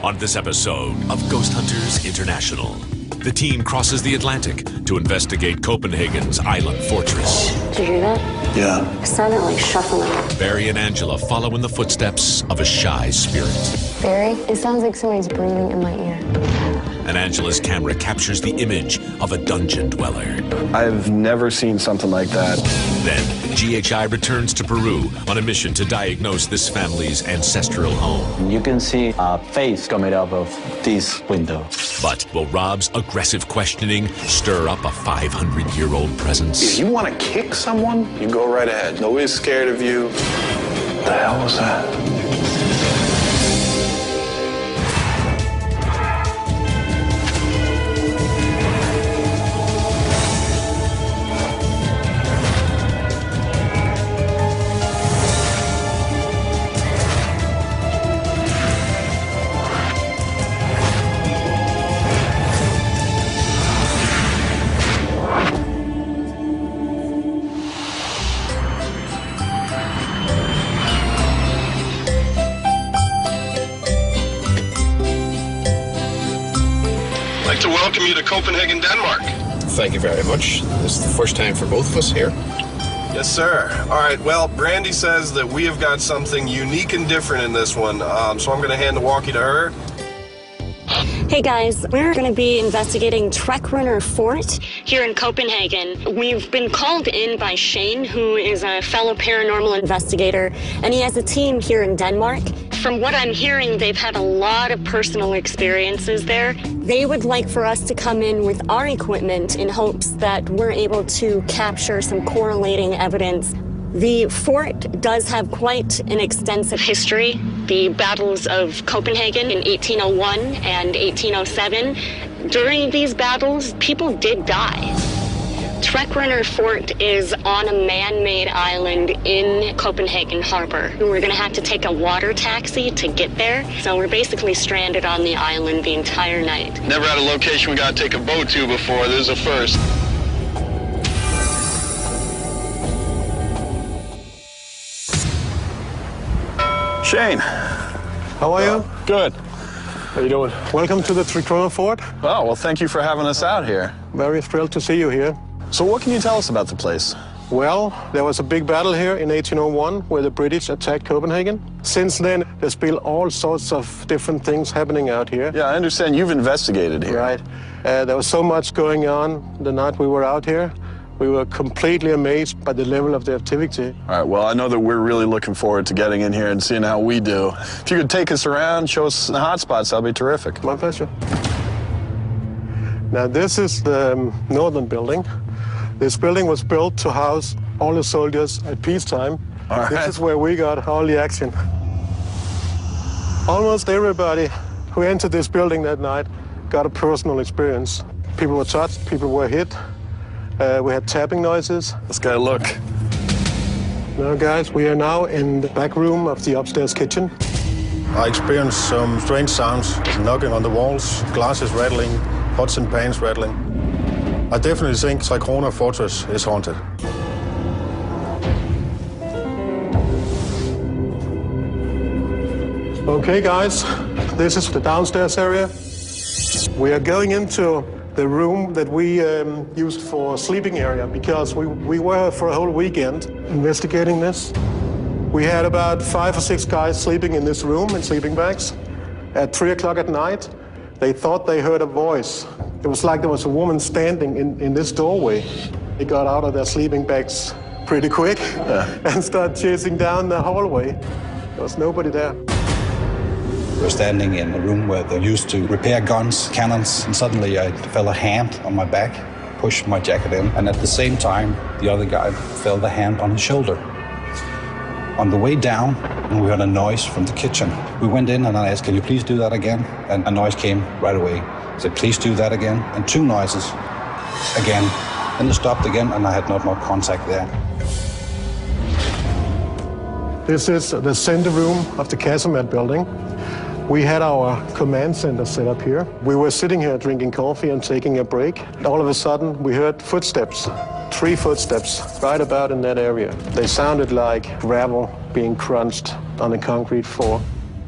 On this episode of Ghost Hunters International, the team crosses the Atlantic to investigate Copenhagen's island fortress. Did you hear that? Yeah. It sounded like shuffling. Barry and Angela follow in the footsteps of a shy spirit. Barry, it sounds like somebody's breathing in my ear. And Angela's camera captures the image of a dungeon dweller. I've never seen something like that. Then, GHI returns to Peru on a mission to diagnose this family's ancestral home. You can see a face coming out of this window. But will Rob's aggressive questioning stir up a 500-year-old presence? If you want to kick someone, you go right ahead. Nobody's scared of you. What the hell was that? I'd like to welcome you to Copenhagen, Denmark. Thank you very much. This is the first time for both of us here. Yes, sir. All right, well, Brandy says that we have got something unique and different in this one, so I'm going to hand the walkie to her. Hey guys, we're going to be investigating Trækrunder Fort here in Copenhagen. We've been called in by Shane, who is a fellow paranormal investigator, and he has a team here in Denmark. From what I'm hearing, they've had a lot of personal experiences there. They would like for us to come in with our equipment in hopes that we're able to capture some correlating evidence. The fort does have quite an extensive history. The battles of Copenhagen in 1801 and 1807. During these battles, people did die. Trækrunder Fort is on a man-made island in Copenhagen Harbor. We're going to have to take a water taxi to get there, so we're basically stranded on the island the entire night. Never had a location we got to take a boat to before. This is a first. Shane. How are you? Good. How you doing? Welcome to the Trækrunder Fort. Oh, well, thank you for having us out here. Very thrilled to see you here. So what can you tell us about the place? Well, there was a big battle here in 1801 where the British attacked Copenhagen. Since then, there's been all sorts of different things happening out here. Yeah, I understand you've investigated here. Right. There was so much going on the night we were out here. We were completely amazed by the level of the activity. All right, well, I know that we're really looking forward to getting in here and seeing how we do. If you could take us around, show us the hot spots, that'd be terrific. My pleasure. Now, this is the northern building. This building was built to house all the soldiers at peacetime. All right. This is where we got all the action. Almost everybody who entered this building that night got a personal experience. People were touched, people were hit. We had tapping noises. Let's go look. Now, guys, we are now in the back room of the upstairs kitchen. I experienced some strange sounds, knocking on the walls, glasses rattling, pots and pans rattling. I definitely think Trækrunder Fortress is haunted. Okay, guys, this is the downstairs area. We are going into the room that we used for sleeping area because we were for a whole weekend investigating this. We had about 5 or 6 guys sleeping in this room in sleeping bags. At 3 o'clock at night, they thought they heard a voice. It was like there was a woman standing in this doorway. They got out of their sleeping bags pretty quick and started chasing down the hallway. There was nobody there. We're standing in a room where they used to repair guns, cannons, and suddenly I felt a hand on my back, pushed my jacket in, and at the same time, the other guy felt the hand on his shoulder. On the way down, we heard a noise from the kitchen. We went in and I asked, can you please do that again? And a noise came right away. I said, please do that again. And 2 noises again. Then it stopped again and I had not more contact there. This is the center room of the casemate building. We had our command center set up here. We were sitting here drinking coffee and taking a break. All of a sudden, we heard footsteps, 3 footsteps, right about in that area. They sounded like gravel being crunched on the concrete floor.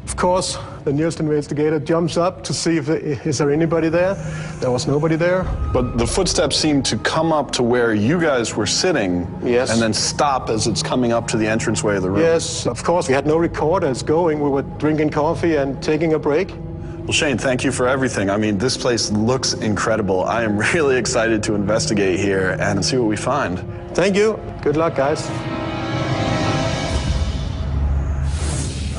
Of course, the nearest investigator jumps up to see if is there anybody there. There was nobody there. But the footsteps seem to come up to where you guys were sitting, Yes. and then stop as it's coming up to the entranceway of the room. Yes, of course, we had no recorders going. We were drinking coffee and taking a break. Well, Shane, thank you for everything. I mean, this place looks incredible. I am really excited to investigate here and see what we find. Thank you. Good luck, guys.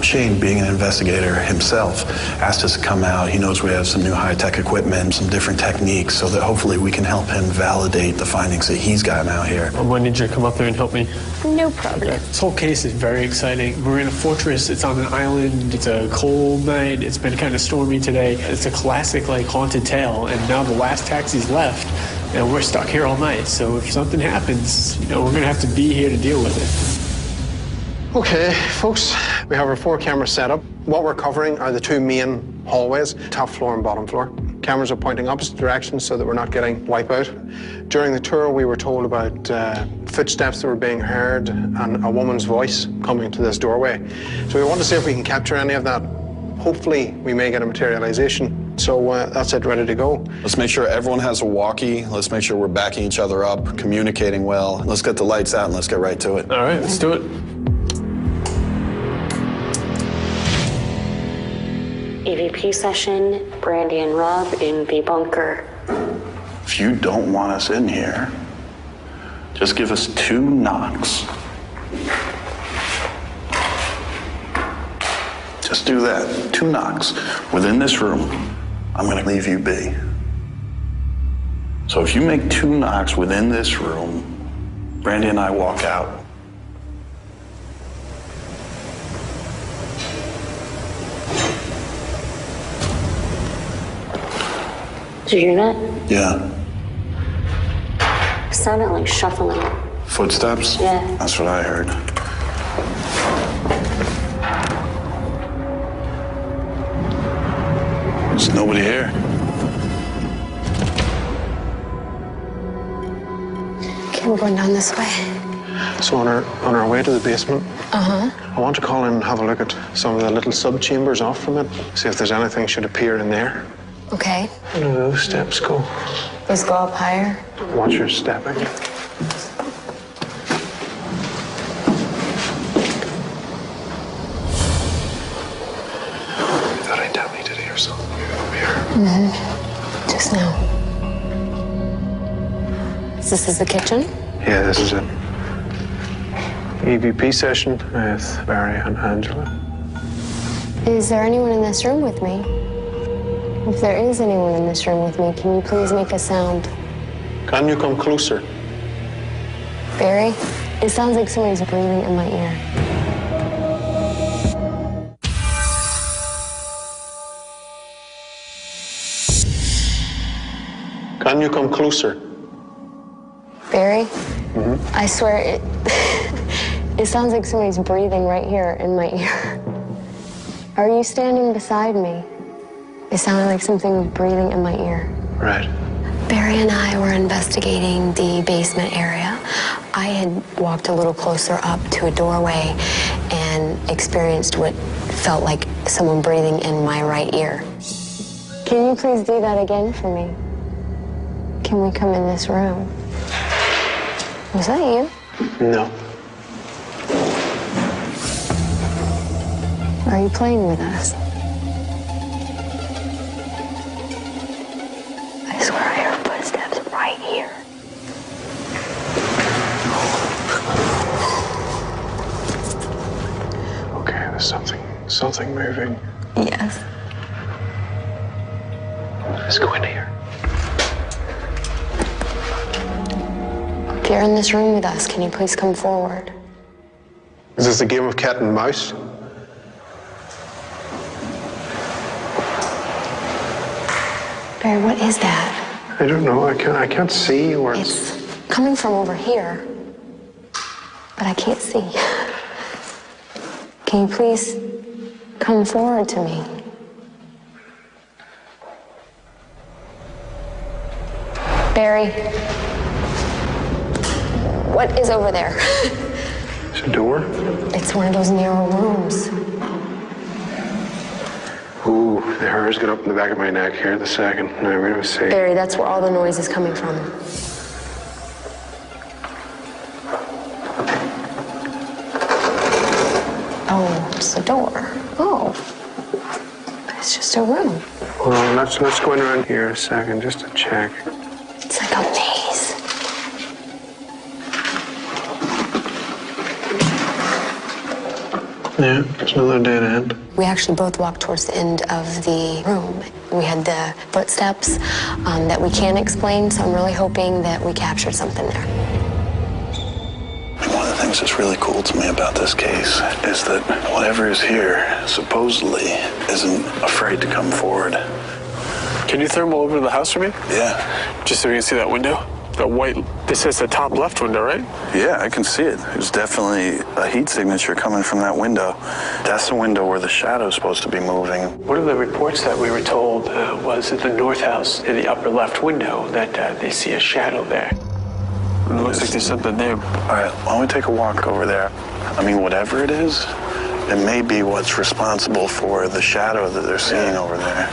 Shane, being an investigator himself, asked us to come out. He knows we have some new high-tech equipment, some different techniques, so that hopefully we can help him validate the findings that he's gotten out here. I'm going to need you to come up there and help me. No problem. This whole case is very exciting. We're in a fortress. It's on an island. It's a cold night. It's been kind of stormy today. It's a classic, like, haunted tale, and now the last taxi's left, and we're stuck here all night. So if something happens, you know, we're going to have to be here to deal with it. Okay, folks, we have our 4 cameras set up. What we're covering are the 2 main hallways, top floor and bottom floor. Cameras are pointing opposite directions so that we're not getting wipeout. During the tour, we were told about footsteps that were being heard and a woman's voice coming to this doorway. So we want to see if we can capture any of that. Hopefully, we may get a materialization. So that's it, ready to go. Let's make sure everyone has a walkie. Let's make sure we're backing each other up, communicating well. Let's get the lights out and let's get right to it. All right, let's do it. EVP session, Brandy and Rob in the bunker. If you don't want us in here, just give us 2 knocks. Just do that, 2 knocks. Within this room, I'm gonna leave you be. So if you make 2 knocks within this room, Brandy and I walk out. Did you hear that? Yeah. It sounded like shuffling. Footsteps? Yeah. That's what I heard. There's nobody here. Okay, we're going down this way. So on our way to the basement, Uh-huh. I want to call in and have a look at some of the little sub-chambers off from it, see if there's anything should appear in there. Okay. Where do those steps go? Let's go up higher. Watch your stepping. I thought I definitely did hear something over here. Mm-hmm. Just now. This is the kitchen? Yeah, this is it. EVP session with Barry and Angela. Is there anyone in this room with me? If there is anyone in this room with me, can you please make a sound? Can you come closer? Barry, it sounds like somebody's breathing in my ear. Can you come closer? Barry, Mm-hmm. I swear it sounds like somebody's breathing right here in my ear. Are you standing beside me? It sounded like something was breathing in my ear. Right. Barry and I were investigating the basement area. I had walked a little closer up to a doorway and experienced what felt like someone breathing in my right ear. Can you please do that again for me? Can we come in this room? Was that you? No. Are you playing with us? I swear I heard footsteps right here. Okay, there's something moving. Yes. Let's go in here. If you're in this room with us, can you please come forward? Is this a game of cat and mouse? Barry, what is that? I don't know. I can't see where It's coming from over here, but I can't see. Can you please come forward to me? Barry, what is over there? It's a door. It's one of those narrow rooms. Ooh, the hair's got up in the back of my neck here the second. Now, we're gonna see. Barry, that's where all the noise is coming from. Oh, it's the door. Oh, it's just a room. Well, let's go in around here a second just to check. It's like a maze. Yeah, it's another dead end. We actually both walked towards the end of the room. We had the footsteps that we can't explain, so I'm really hoping that we captured something there. One of the things that's really cool to me about this case is that whatever is here supposedly isn't afraid to come forward. Can you thermal over to the house for me? Yeah. Just so we can see that window? The white, this is the top left window, right? Yeah, I can see it. There's definitely a heat signature coming from that window. That's the window where the shadow's supposed to be moving. One of the reports that we were told was at the north house in the upper left window that they see a shadow there. It looks like there's something there. All right, why don't we take a walk over there? I mean, whatever it is, it may be what's responsible for the shadow that they're seeing over there.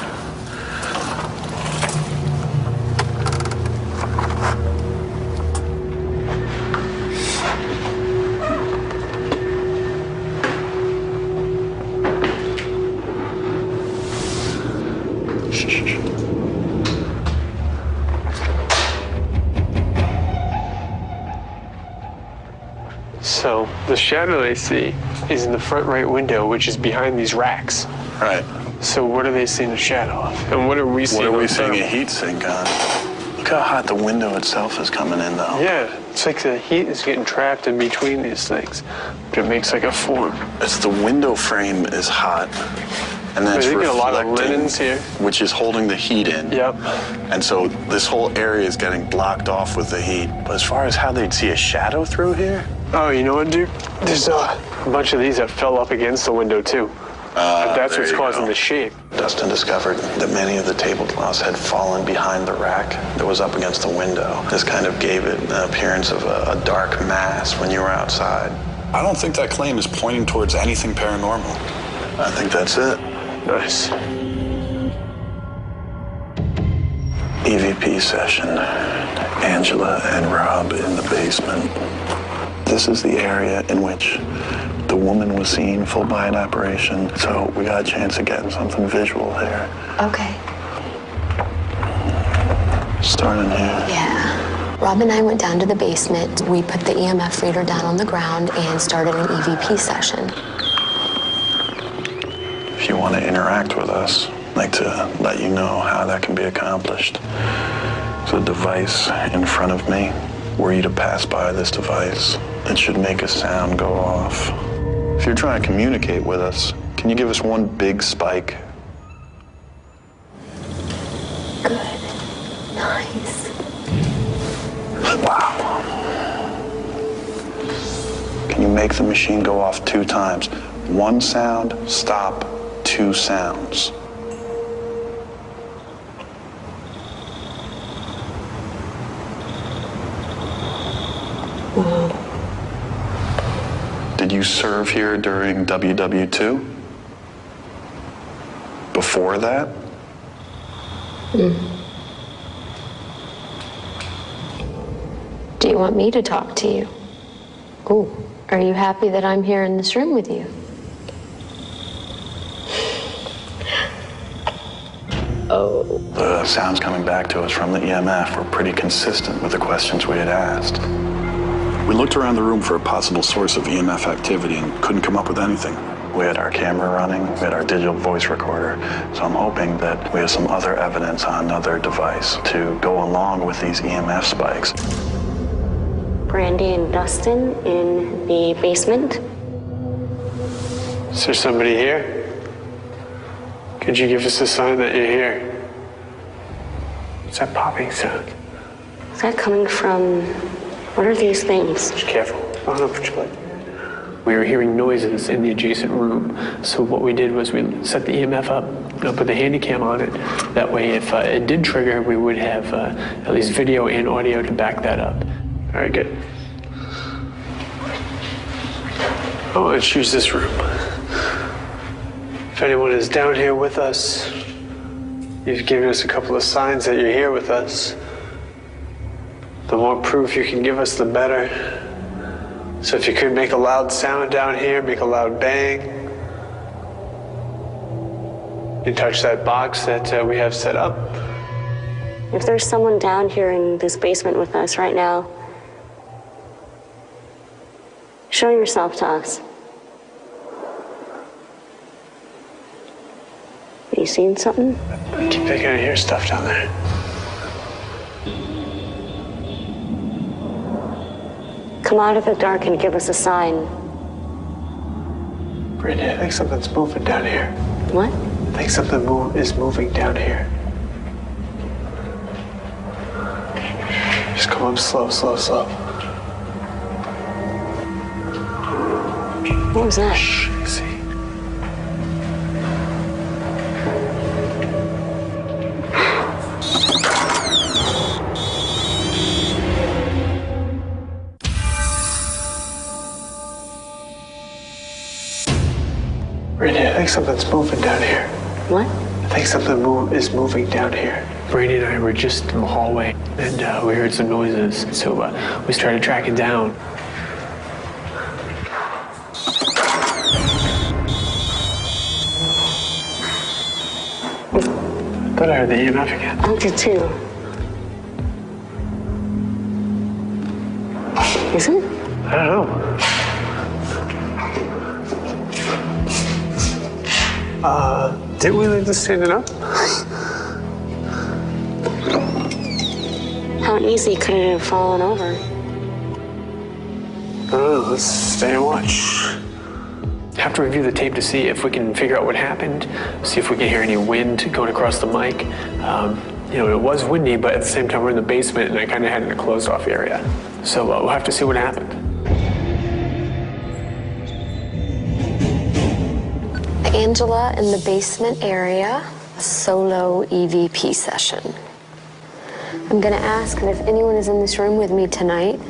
So the shadow they see is in the front right window, which is behind these racks. Right. So what are they seeing a shadow of? And what are we seeing? What are we seeing a heat sink on? Look how hot the window itself is coming in, though. Yeah, it's like the heat is getting trapped in between these things. It makes like a form. It's the window frame is hot, and then it's There's reflecting, a lot of linens here, which is holding the heat in. Yep. And so this whole area is getting blocked off with the heat. But as far as how they'd see a shadow through here? Oh, you know what, dude? There's a bunch of these that fell up against the window, too. That's what's causing the shape. Dustin discovered that many of the tablecloths had fallen behind the rack that was up against the window. This kind of gave it an appearance of a dark mass when you were outside. I don't think that claim is pointing towards anything paranormal. I think that's it. Nice. EVP session. Angela and Rob in the basement. This is the area in which the woman was seen, full bite operation, so we got a chance of getting something visual there. Okay. Starting here. Yeah. Rob and I went down to the basement. We put the EMF reader down on the ground and started an EVP session. If you want to interact with us, I'd like to let you know how that can be accomplished. There's a device in front of me. Were you to pass by this device, it should make a sound go off. If you're trying to communicate with us, can you give us one big spike? Good. Nice. Wow. Can you make the machine go off 2 times? 1 sound, stop, 2 sounds. Did you serve here during WW2? Before that? Do you want me to talk to you? Ooh, are you happy that I'm here in this room with you? Oh. The sounds coming back to us from the EMF were pretty consistent with the questions we had asked. We looked around the room for a possible source of EMF activity and couldn't come up with anything. We had our camera running, we had our digital voice recorder, so I'm hoping that we have some other evidence on another device to go along with these EMF spikes. Brandy and Dustin in the basement. Is there somebody here? Could you give us a sign that you're here? What's that popping sound? Is that coming from... What are these things? Just careful. Oh, no, put your light. We were hearing noises in the adjacent room. So what we did was we set the EMF up, put the handy cam on it. That way, if it did trigger, we would have at least video and audio to back that up. All right, good. Oh, let's use this room. If anyone is down here with us, you've given us a couple of signs that you're here with us. The more proof you can give us, the better. So if you could make a loud sound down here, make a loud bang. You touch that box that we have set up. If there's someone down here in this basement with us right now, show yourself to us. You seen something? I keep thinking I hear stuff down there. Come out of the dark and give us a sign. Brittany, I think something's moving down here. What? I think something is moving down here. Just come up slow, slow, slow. What was that? Shh, see. Brittany, I think something's moving down here. What? I think something is moving down here. Brady and I were just in the hallway, and we heard some noises, so we started tracking down. I thought I heard the EMF again. I did too. Is it? I don't know. Didn't we leave this standing up? How easy could it have fallen over? I don't know. Let's stay and watch. Have to review the tape to see if we can figure out what happened, see if we can hear any wind going across the mic. You know, it was windy, but at the same time we're in the basement and I kind of had it in a closed off area. So we'll have to see what happened. Angela in the basement area, a solo EVP session. I'm gonna ask that if anyone is in this room with me tonight,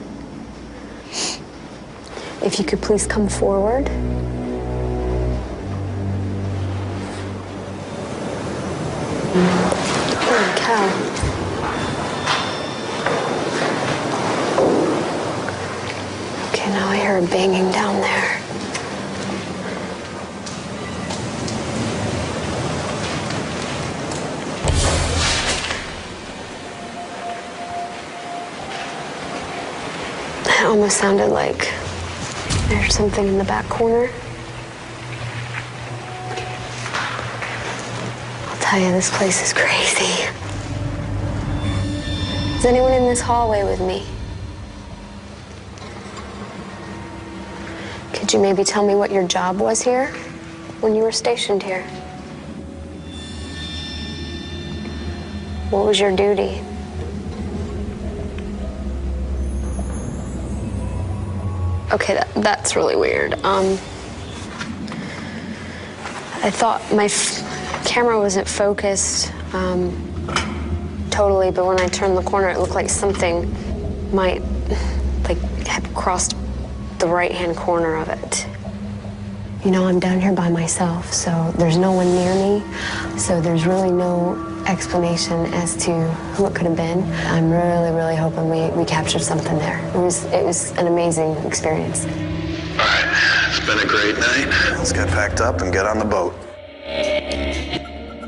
if you could please come forward. Holy cow. Okay, now I hear a banging down there. It almost sounded like there's something in the back corner. I'll tell you, this place is crazy. Is anyone in this hallway with me? Could you maybe tell me what your job was here when you were stationed here? What was your duty? Okay, that's really weird. I thought my camera wasn't focused totally, but when I turned the corner, it looked like something might have crossed the right-hand corner of it. You know, I'm down here by myself, so there's no one near me, so there's really no explanation as to who it could have been. I'm really, really hoping we captured something there. It was an amazing experience. All right, it's been a great night. Let's get packed up and get on the boat.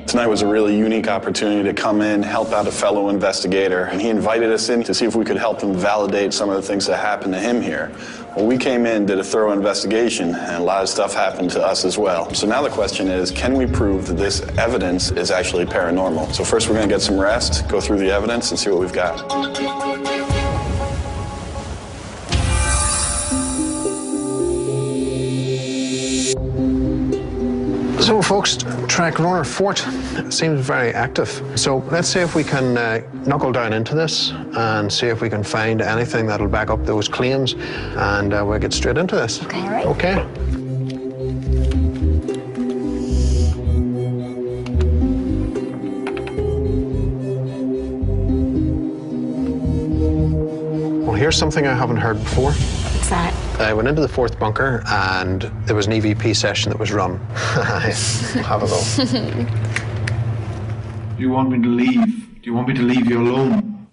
Tonight was a really unique opportunity to come in, help out a fellow investigator, and he invited us in to see if we could help him validate some of the things that happened to him here. Well, we came in, did a thorough investigation, and a lot of stuff happened to us as well. So now the question is, can we prove that this evidence is actually paranormal? So first we're going to get some rest, go through the evidence, and see what we've got. So folks, track runner fort seems very active. So let's see if we can knuckle down into this and see if we can find anything that'll back up those claims, and we'll get straight into this. Okay. All right. Okay. Well, here's something I haven't heard before. What's that? I went into the fourth bunker and there was an EVP session that was run. Have a go. Do you want me to leave? Do you want me to leave you alone?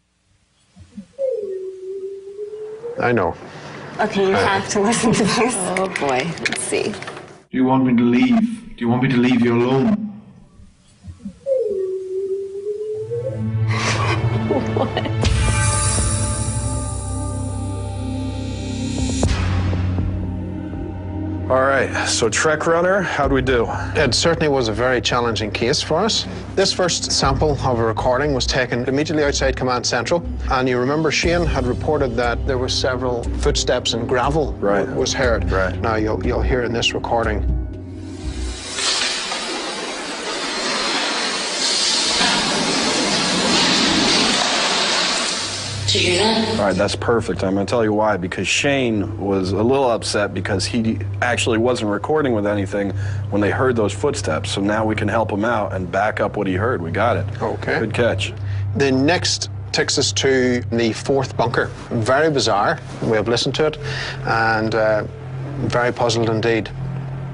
I know. Okay, you have to listen to this. Oh boy, let's see. Do you want me to leave? Do you want me to leave you alone? What? All right, so Trek Runner, how'd we do? It certainly was a very challenging case for us. This first sample of a recording was taken immediately outside Command Central, and you remember Shane had reported that there were several footsteps and gravel was heard. Right. Now you'll hear in this recording. Did you hear that? All right, that's perfect. I'm going to tell you why. Because Shane was a little upset because he actually wasn't recording with anything when they heard those footsteps. So now we can help him out and back up what he heard. We got it. Okay. Good catch. The next takes us to the fourth bunker. Very bizarre. We have listened to it, and very puzzled indeed.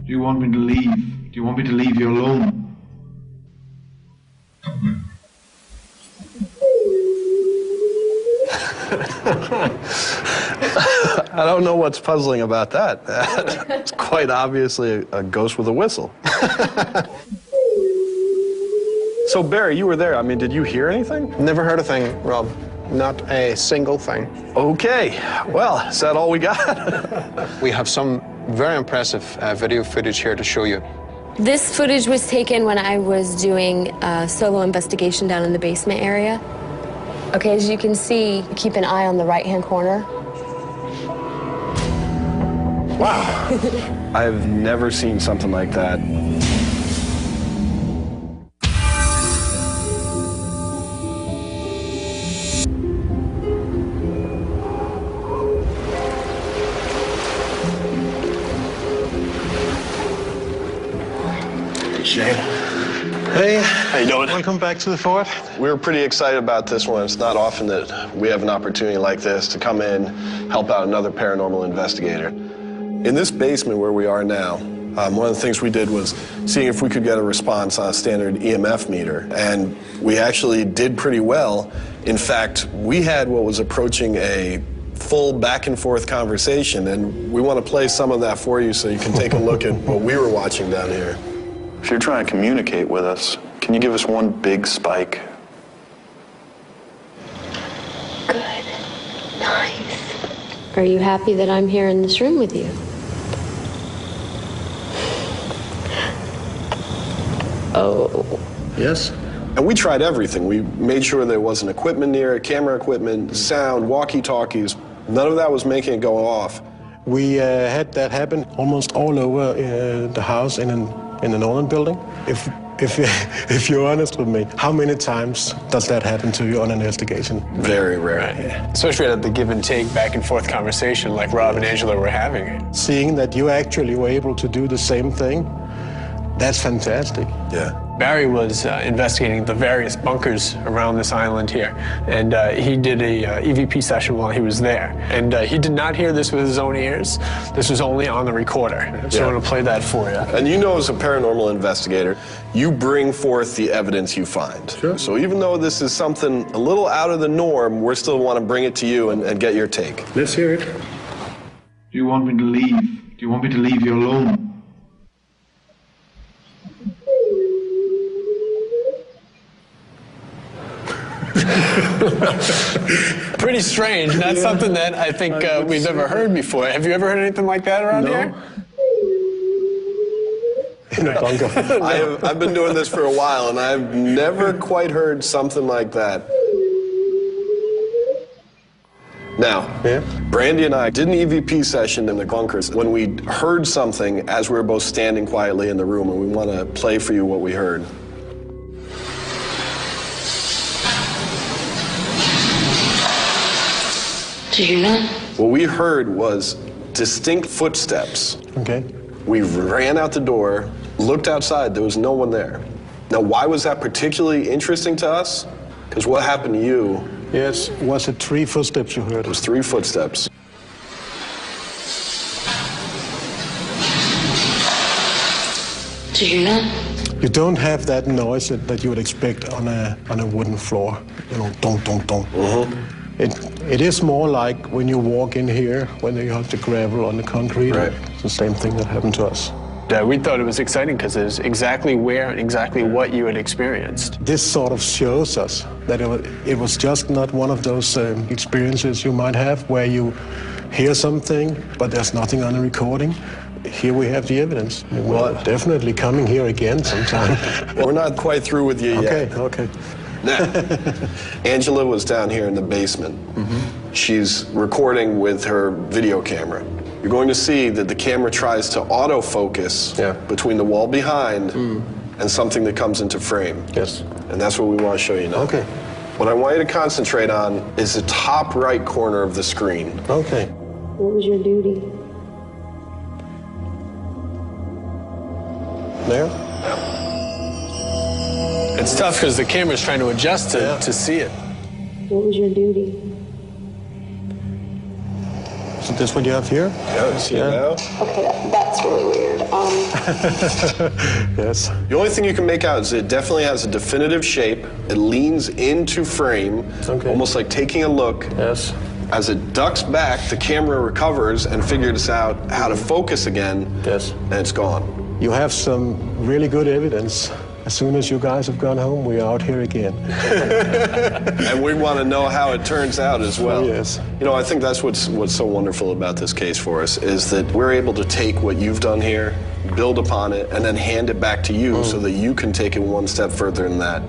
Do you want me to leave? Do you want me to leave you alone? I don't know what's puzzling about that. It's quite obviously a ghost with a whistle. So, Barry, you were there. I mean, did you hear anything? Never heard a thing, Rob. Not a single thing. Okay. Well, is that all we got? We have some very impressive video footage here to show you. This footage was taken when I was doing a solo investigation down in the basement area. Okay, as you can see, keep an eye on the right-hand corner. Wow. I've never seen something like that. Shane. Hey. How you doing? Welcome back to the fort. We were pretty excited about this one. It's not often that we have an opportunity like this to come in, help out another paranormal investigator. In this basement where we are now, one of the things we did was seeing if we could get a response on a standard EMF meter, and we actually did pretty well. In fact, we had what was approaching a full back and forth conversation, and we want to play some of that for you so you can take a look at what we were watching down here. If you're trying to communicate with us, can you give us one big spike? Good. Nice. Are you happy that I'm here in this room with you? Oh. Yes. And we tried everything. We made sure there wasn't equipment near it, camera equipment, sound, walkie-talkies. None of that was making it go off. We had that happen almost all over the house in the Northern building. If you're honest with me, how many times does that happen to you on an investigation? Very rare. Right. Especially at the give and take, back and forth conversation like Rob and Angela were having. Seeing that you actually were able to do the same thing, that's fantastic. Yeah. Barry was investigating the various bunkers around this island here, and he did a EVP session while he was there. And he did not hear this with his own ears. This was only on the recorder. So I'm going to play that for you. And you know, as a paranormal investigator, you bring forth the evidence you find. Sure. So even though this is something a little out of the norm, we still want to bring it to you and get your take. Let's hear it. Do you want me to leave? Do you want me to leave you alone? Pretty strange. Not something that I think we've ever heard before. Have you ever heard anything like that around here? In a bunker. I've been doing this for a while, and I've never quite heard something like that. Now, Brandy and I did an EVP session in the bunkers when we heard something as we were both standing quietly in the room, and we want to play for you what we heard. Did you hear that? What we heard was distinct footsteps. Okay. We ran out the door, looked outside, there was no one there. Now, why was that particularly interesting to us? Because what happened to you? Yes, was it 3 footsteps you heard? It was 3 footsteps. Did you hear that? You don't have that noise that you would expect on a wooden floor. You know, dong, dong, dong. It is more like when you walk in here, when you have the gravel on the concrete. Right. It's the same thing that happened to us. We thought it was exciting because it's exactly where and exactly what you had experienced. This sort of shows us that it was just not one of those experiences you might have where you hear something, but there's nothing on the recording. Here we have the evidence. We're definitely coming here again sometime. We're not quite through with you yet. Okay. Now, Angela was down here in the basement. She's recording with her video camera. You're going to see that the camera tries to autofocus between the wall behind and something that comes into frame. Yes. And that's what we want to show you now. Okay. What I want you to concentrate on is the top right corner of the screen. Okay. What was your duty? There? It's tough because the camera's trying to adjust to see it. What was your duty? So this what you have here? Yeah, you see it now? Okay, that's really weird. Yes. The only thing you can make out is it definitely has a definitive shape. It leans into frame, almost like taking a look. Yes. As it ducks back, the camera recovers and figures out how to focus again. Yes. And it's gone. You have some really good evidence. As soon as you guys have gone home, we're out here again. And we want to know how it turns out as well. Oh, yes. You know, I think that's what's so wonderful about this case for us, is that we're able to take what you've done here, build upon it, and then hand it back to you so that you can take it one step further than that.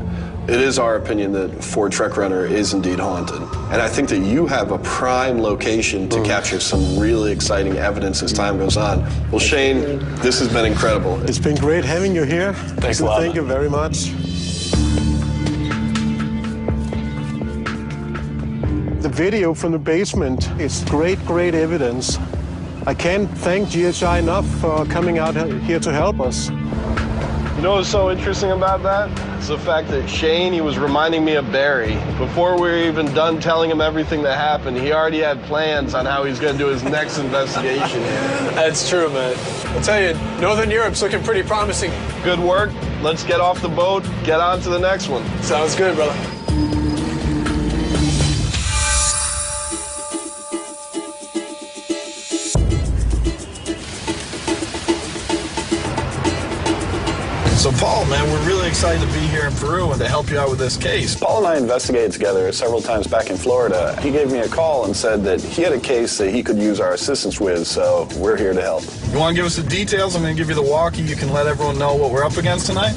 It is our opinion that Ford Trek Runner is indeed haunted. And I think that you have a prime location to capture some really exciting evidence as time goes on. Well, Shane, this has been incredible. It's been great having you here. Thanks a lot. Thank you very much. The video from the basement is great evidence. I can't thank GHI enough for coming out here to help us. You know what's so interesting about that? It's the fact that Shane, he was reminding me of Barry. Before we were even done telling him everything that happened, he already had plans on how he's going to do his next investigation. That's true, man. I'll tell you, Northern Europe's looking pretty promising. Good work. Let's get off the boat, get on to the next one. Sounds good, brother. So, Paul, man, we're really excited to be here in Peru and to help you out with this case. Paul and I investigated together several times back in Florida. He gave me a call and said that he had a case that he could use our assistance with, so we're here to help. You want to give us the details? I'm going to give you the walkie. You can let everyone know what we're up against tonight.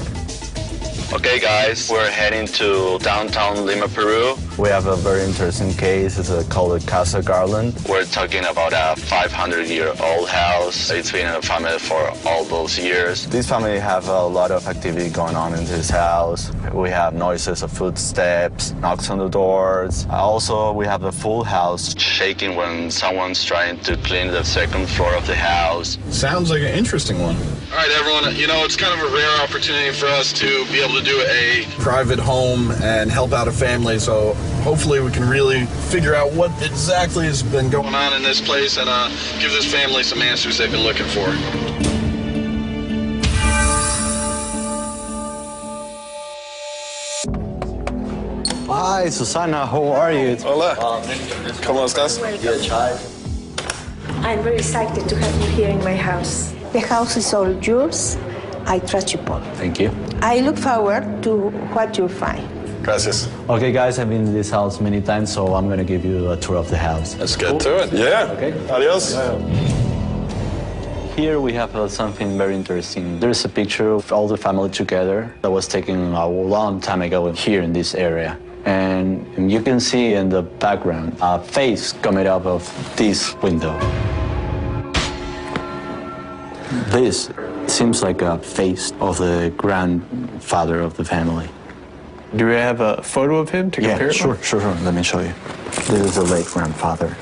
Okay, guys, we're heading to downtown Lima, Peru. We have a very interesting case. It's called Casa Garland. We're talking about a 500-year-old house. It's been in the family for all those years. This family have a lot of activity going on in this house. We have noises of footsteps, knocks on the doors. Also, we have a full house shaking when someone's trying to clean the second floor of the house. Sounds like an interesting one. All right, everyone, you know, it's kind of a rare opportunity for us to be able to do a private home and help out a family, so hopefully we can really figure out what exactly has been going on in this place and give this family some answers they've been looking for. Hi, Susana, how are you? Hola. ¿Cómo estás? I'm very excited to have you here in my house. The house is all yours. I trust you, Paul. Thank you. I look forward to what you'll find. Gracias. Okay, guys, I've been in this house many times, so I'm going to give you a tour of the house. Let's get to it. Yeah. Okay. Adios. Here we have something very interesting. There's a picture of all the family together that was taken a long time ago here in this area. And you can see in the background a face coming out of this window. This seems like a face of the grandfather of the family. Do we have a photo of him to compare? Yeah, sure. Let me show you. This is the late grandfather.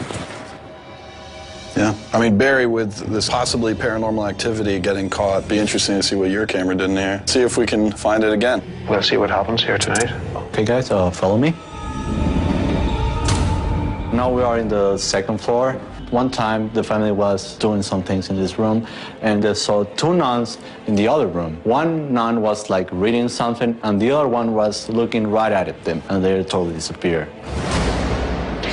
Yeah. I mean, Barry, with this possibly paranormal activity getting caught, be interesting to see what your camera did in here. See if we can find it again. We'll see what happens here tonight. Okay, guys, follow me. Now we are in the second floor. One time, the family was doing some things in this room, and they saw two nuns in the other room. One nun was like reading something, and the other one was looking right at them, and they totally disappeared.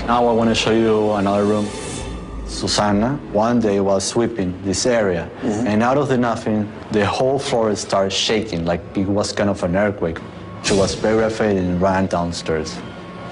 Now I want to show you another room. Susana one day was sweeping this area, and out of the nothing, the whole floor started shaking like it was kind of an earthquake. She was very afraid and ran downstairs.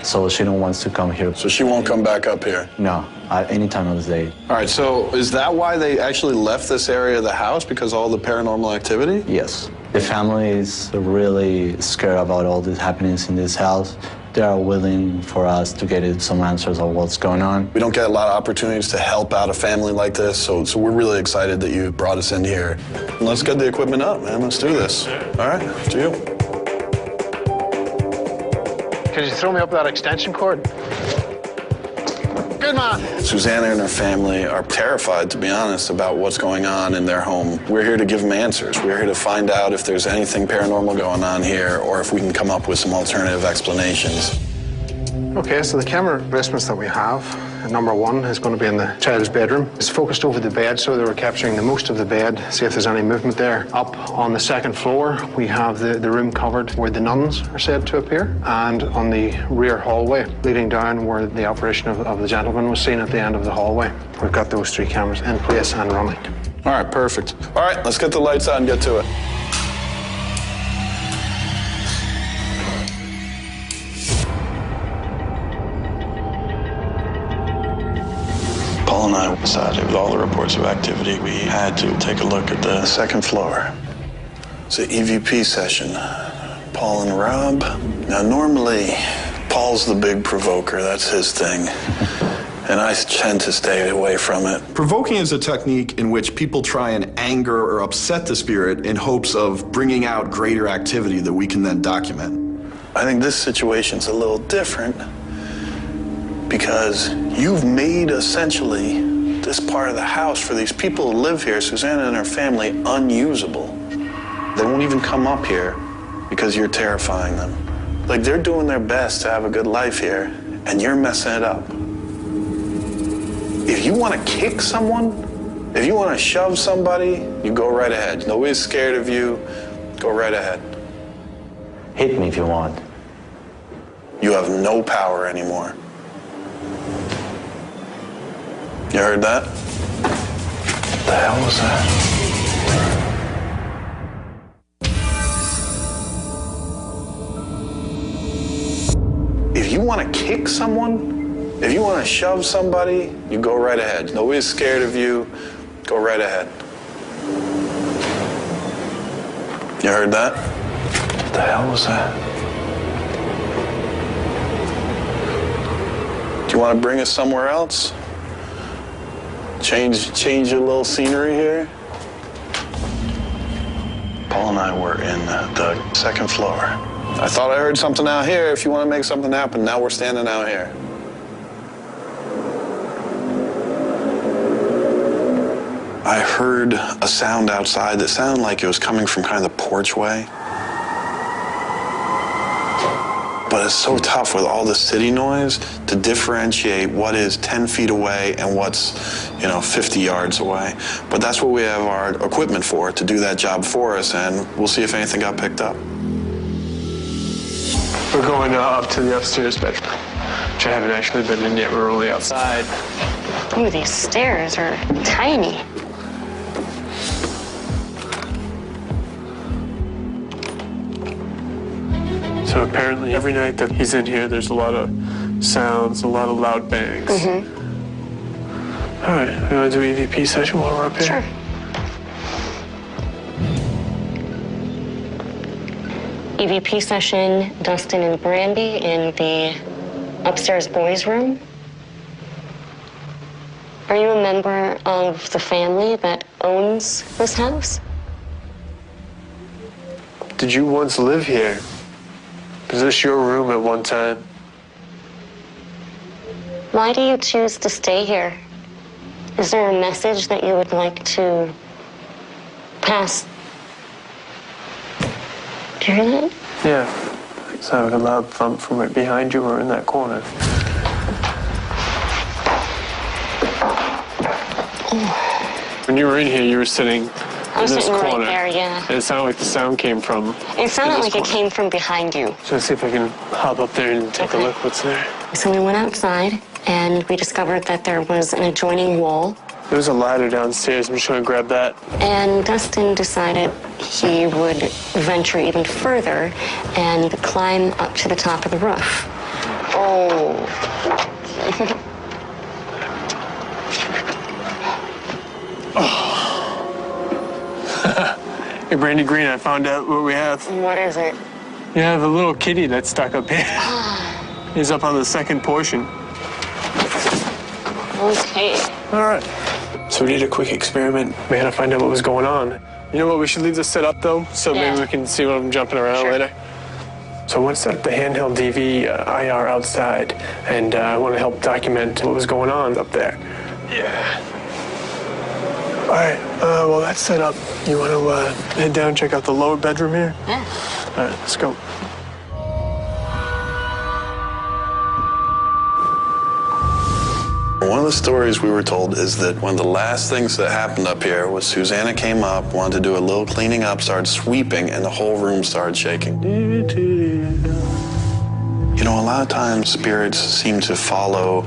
So she don't want to come here. So she won't come back up here? No, at any time of the day. All right, so is that why they actually left this area of the house, because of all the paranormal activity? Yes. The family is really scared about all the happenings in this house. They are willing for us to get some answers of what's going on. We don't get a lot of opportunities to help out a family like this, so we're really excited that you brought us in here. Let's get the equipment up, man. Let's do this. All right, to you. Could you throw me up that extension cord? Good man. Susanna and her family are terrified, to be honest, about what's going on in their home. We're here to give them answers. We're here to find out if there's anything paranormal going on here or if we can come up with some alternative explanations. Okay, so the camera placements that we have, number one is going to be in the child's bedroom. It's focused over the bed, so they were capturing the most of the bed, see if there's any movement there. Up on the second floor, we have the room covered where the nuns are said to appear, and on the rear hallway leading down where the apparition of the gentleman was seen at the end of the hallway. We've got those three cameras in place and running. All right, perfect. All right, let's get the lights on and get to it. Paul and I decided, with all the reports of activity, we had to take a look at the second floor. It's an EVP session. Paul and Rob. Now, normally, Paul's the big provoker. That's his thing. And I tend to stay away from it. Provoking is a technique in which people try and anger or upset the spirit in hopes of bringing out greater activity that we can then document. I think this situation's a little different because you've made essentially this part of the house for these people who live here, Susanna and her family, unusable. They won't even come up here because you're terrifying them. Like, they're doing their best to have a good life here, and you're messing it up. If you want to kick someone, if you want to shove somebody, you go right ahead. Nobody's scared of you. Go right ahead. Hit me if you want. You have no power anymore. You heard that? What the hell was that? If you want to kick someone, if you want to shove somebody, you go right ahead. Nobody's scared of you. Go right ahead. You heard that? What the hell was that? Do you want to bring us somewhere else? Change your little scenery here? Paul and I were in the second floor. I thought I heard something out here. If you want to make something happen, now we're standing out here. I heard a sound outside that sounded like it was coming from kind of the porchway. But it's so tough with all the city noise to differentiate what is 10 feet away and what's, 50 yards away. But that's what we have our equipment for, to do that job for us, and we'll see if anything got picked up. We're going up to the upstairs bedroom, which I haven't actually been in yet. We're only outside. Ooh, these stairs are tiny. So apparently every night that he's in here, there's a lot of sounds, a lot of loud bangs. All right, we want to do EVP session while we're up here? Sure. EVP session, Dustin and Brandy in the upstairs boys' room. Are you a member of the family that owns this house? Did you once live here? Was this your room at one time? Why do you choose to stay here? Is there a message that you would like to pass? Do you hear that? Yeah. It's like a loud thump from right behind you or in that corner. When you were in here, you were sitting I was in this sitting corner. right there, yeah. And it sounded like the sound came from. It sounded like corner. it came from behind you. So let's see if I can hop up there and take a look what's there. So we went outside, and we discovered that there was an adjoining wall. There was a ladder downstairs. I'm just going to grab that. And Dustin decided he would venture even further and climb up to the top of the roof. Oh. Hey, Brandy Green, I found out what we have. What is it? You have a little kitty that's stuck up here. He's up on the second portion. Okay. All right. So we did a quick experiment. We had to find out what was going on. You know what? We should leave this set up, though, so maybe we can see what I'm jumping around later. So I want to set up the handheld DV IR outside, and I want to help document what was going on up there. Yeah. All right. Well, that's set up. You want to head down and check out the lower bedroom here? Yeah. All right, let's go. One of the stories we were told is that one of the last things that happened up here was Susanna came up, wanted to do a little cleaning up, started sweeping, and the whole room started shaking. You know, a lot of times spirits seem to follow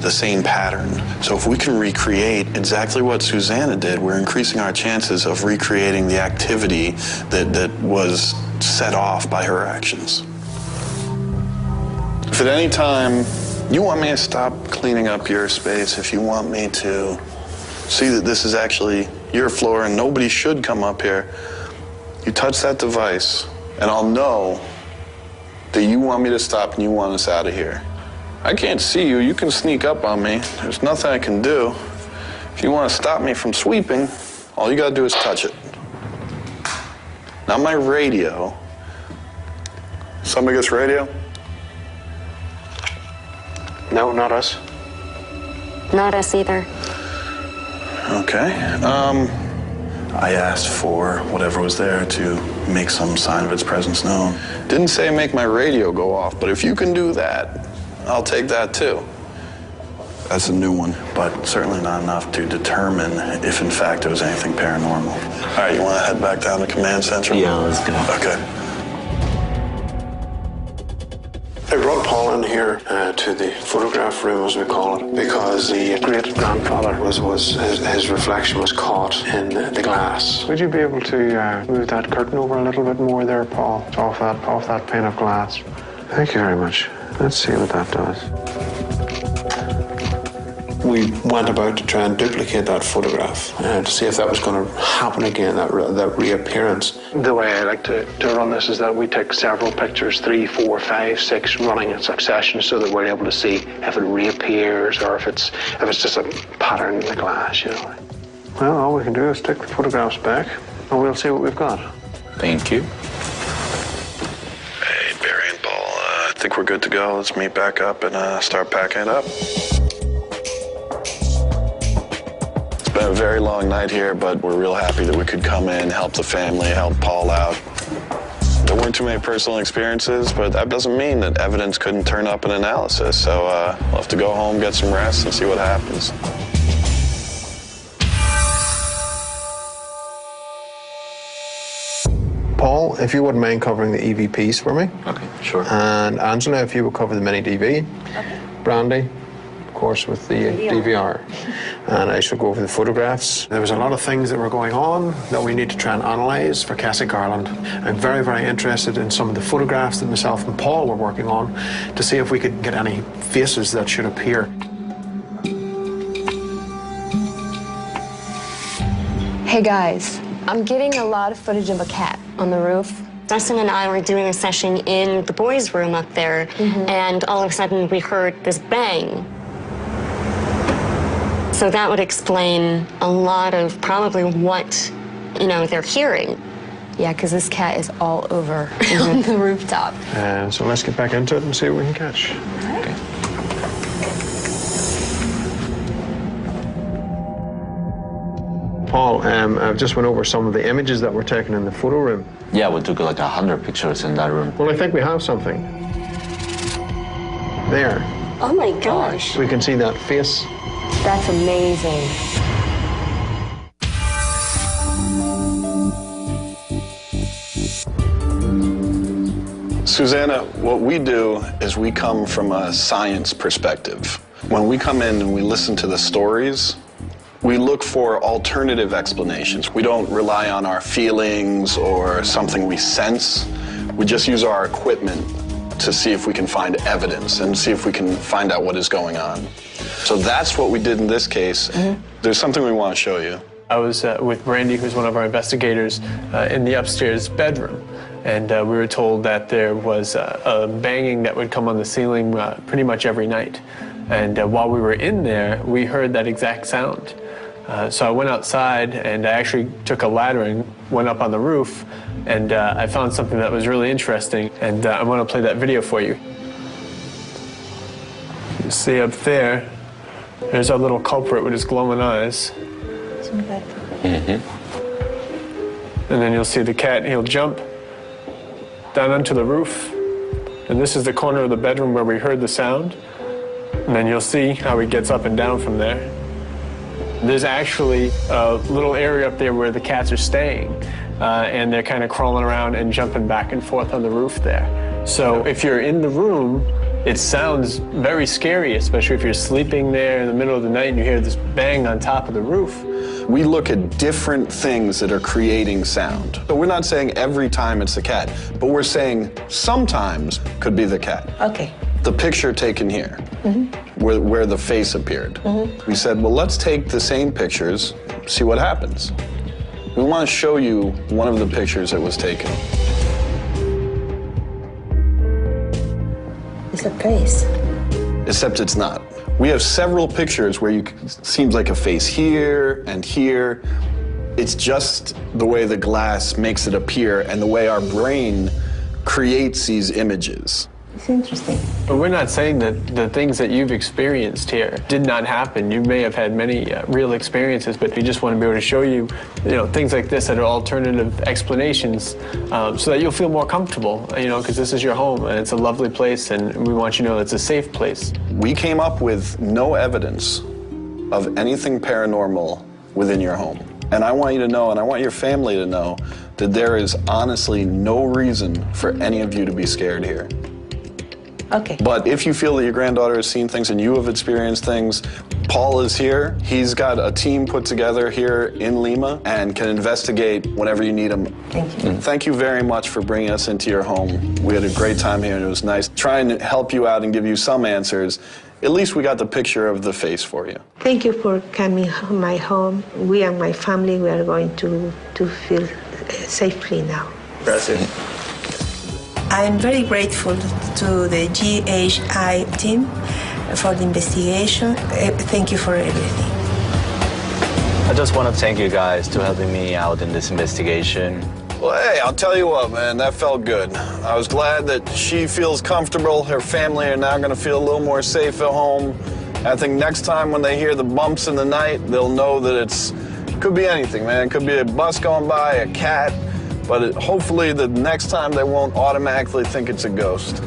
the same pattern. So if we can recreate exactly what Susanna did, we're increasing our chances of recreating the activity that was set off by her actions. If at any time you want me to stop cleaning up your space, if you want me to see that this is actually your floor and nobody should come up here, you touch that device and I'll know that you want me to stop and you want us out of here. I can't see you. You can sneak up on me. There's nothing I can do. If you want to stop me from sweeping, all you got to do is touch it. Not my radio. Somebody gets radio? No, not us. Not us either. Okay. I asked for whatever was there to make some sign of its presence known. Didn't say make my radio go off, but if you can do that, I'll take that too. That's a new one, but certainly not enough to determine if in fact there was anything paranormal. All right, you want to head back down to Command Central? Yeah, let's go. Okay. I brought Paul in here to the photograph room, as we call it, because the great-grandfather his reflection was caught in the glass. Would you be able to move that curtain over a little bit more there, Paul? Off that pane of glass. Thank you very much. Let's see what that does. We went about to try and duplicate that photograph to see if that was going to happen again, that reappearance. The way I like to run this is that we take several pictures, 3, 4, 5, 6, running in succession, so that we're able to see if it reappears or if it's just a pattern in the glass, you know. Well, all we can do is stick the photographs back, and we'll see what we've got. Thank you. Hey, Barry and Paul, I think we're good to go. Let's meet back up and start packing it up. It's been a very long night here, but we're real happy that we could come in, help the family, help Paul out. There weren't too many personal experiences, but that doesn't mean that evidence couldn't turn up in analysis. So we'll have to go home, get some rest, and see what happens. Paul, if you wouldn't mind covering the EVPs for me. Okay, sure. And Angela, if you would cover the mini DV. Okay. Brandy, of course, with the DVR. And I shall go over the photographs. There was a lot of things that were going on that we need to try and analyze for Cassie Garland. I'm very, very interested in some of the photographs that myself and Paul were working on to see if we could get any faces that should appear. Hey guys, I'm getting a lot of footage of a cat on the roof. Dustin and I were doing a session in the boys' room up there, and all of a sudden we heard this bang. So that would explain a lot of probably what, they're hearing. Yeah, because this cat is all over on the rooftop. So let's get back into it and see what we can catch. Okay. Paul, I've just went over some of the images that were taken in the photo room. Yeah, we took like 100 pictures in that room. Well, I think we have something. There. Oh my gosh. We can see that face. That's amazing. Susanna, what we do is we come from a science perspective. When we come in and we listen to the stories, we look for alternative explanations. We don't rely on our feelings or something we sense. We just use our equipment to see if we can find evidence and see if we can find out what is going on. So that's what we did in this case. There's something we want to show you. I was with Brandy, who's one of our investigators, in the upstairs bedroom. And we were told that there was a banging that would come on the ceiling pretty much every night. And while we were in there, we heard that exact sound. So I went outside and I actually took a ladder and went up on the roof, and I found something that was really interesting, and I want to play that video for you. You see up there, there's our little culprit with his glowing eyes. And then you'll see the cat, he'll jump down onto the roof, and this is the corner of the bedroom where we heard the sound, and then you'll see how he gets up and down from there. There's actually a little area up there where the cats are staying, and they're kind of crawling around and jumping back and forth on the roof there. So if you're in the room, it sounds very scary, especially if you're sleeping there in the middle of the night and you hear this bang on top of the roof. We look at different things that are creating sound. So we're not saying every time it's the cat, but we're saying sometimes could be the cat. Okay. The picture taken here, where the face appeared. We said, well, let's take the same pictures, see what happens. We want to show you one of the pictures that was taken. It's a face. Except it's not. We have several pictures where seems like a face here and here. It's just the way the glass makes it appear and the way our brain creates these images. It's interesting. But we're not saying that the things that you've experienced here did not happen. You may have had many real experiences, but we just want to be able to show you, things like this that are alternative explanations, so that you'll feel more comfortable, because this is your home and it's a lovely place, and we want you to know it's a safe place. We came up with no evidence of anything paranormal within your home. And I want you to know, and I want your family to know, that there is honestly no reason for any of you to be scared here. Okay. But if you feel that your granddaughter has seen things and you have experienced things, Paul is here. He's got a team put together here in Lima and can investigate whenever you need him. Thank you. Thank you very much for bringing us into your home. We had a great time here, and it was nice trying to help you out and give you some answers. At least we got the picture of the face for you. Thank you for coming to my home. We and my family, we are going to feel safely now. Gracias. I'm very grateful to the GHI team for the investigation. Thank you for everything. I just want to thank you guys for helping me out in this investigation. Well, hey, I'll tell you what, man, that felt good. I was glad that she feels comfortable. Her family are now going to feel a little more safe at home. I think next time when they hear the bumps in the night, they'll know that it could be anything, man. It could be a bus going by, a cat. But hopefully the next time they won't automatically think it's a ghost.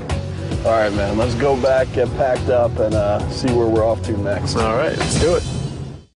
All right, man, let's go back, get packed up, and see where we're off to next. All right, let's do it.